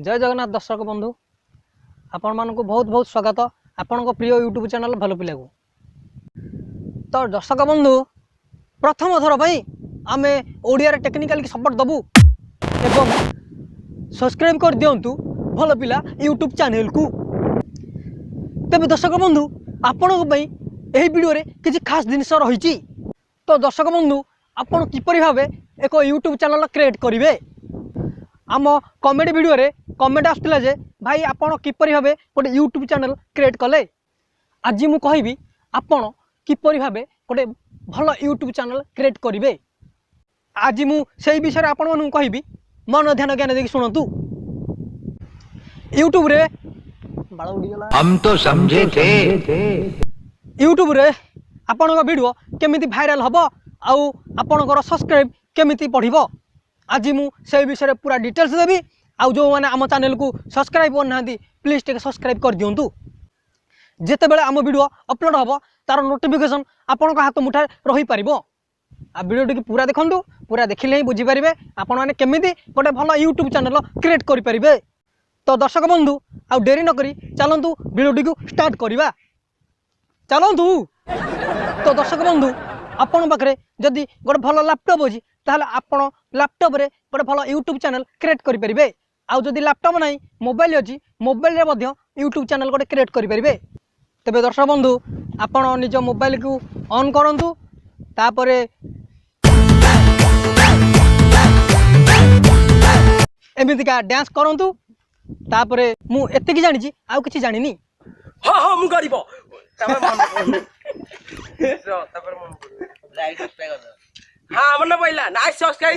जय जगन्नाथ दर्शक बंधु आपण मानक बहुत बहुत स्वागत आपण प्रिय यूट्यूब चैनल भल पिला को। तो दर्शक बंधु प्रथम थर भाई आम ओडिया टेक्निकल सपोर्ट दबु एवं सब्सक्राइब कर दिंतु भल पिला यूट्यूब चैनल को। तेज दर्शक बंधु आपण यही वीडियो रे किसी खास जिनस रही। तो दर्शक बंधु आपण किपरि भावे एक यूट्यूब चैनल क्रिएट करेंगे आम कमेडी वीडियो रे कमेंट आसला जे भाई आपण किपरि भावे गोटे यूट्यूब चैनल क्रिएट कले। आज मु कहबी आपण किपरि भावे गोटे भल यूट्यूब चैनल क्रिएट करेंगे। आज मु सेही विषय आपण मानू कहबी मन ध्यान ज्ञान देखि सुनतु। यूट्यूब रे बाळ उडी गेला हम तो समझे थे। यूट्यूब रे आपण वीडियो केमिति भाइराल हबो आउ आपणकर सब्सक्राइब केमिति बढ़िबो। आज मु से विषय पूरा डिटेल्स देवी। आउ जो मैंने आम चैनल को सब्सक्राइब करना प्लीज टे सब्सक्राइब कर दिंतु। जिते बेले आम वीडियो अपलोड हम तार नोटिफिकेशन आपण हाथ मुठा रही पार। आ वीडियो टी पूरा देखु पूरा देखिले ही बुझीपारे आपण मैंने केमिति गोटे भल यूट्यूब चैनल क्रिएट करेंगे। तो दर्शक बंधु आउ डेरी नक चलतु वीडियो टी स्टार्ट करवा चलतु। तो दर्शक बंधु आपण पाखे जदि गोटे भल लैपटॉप अच्छी ताहले आपण लैपटॉप रे गोटे भल यूट्यूब चैनल क्रिएट करेंगे। आउ जदि लैपटॉप ना मोबाइल अच्छी मोबाइल रे मध्य यूट्यूब चैनल गोटे क्रिएट करेंगे। तेबे दर्शक बंधु आपण निज मोबाइल को ऑन करंतु तापरे एमितिका डांस करंतु तापरे मु एतिकी जानिछि आउ किछि जानिनी। हाँ हाँ मु गरीब तापर मन राइट हाँ मन पहिला नाइस सब्सक्राइब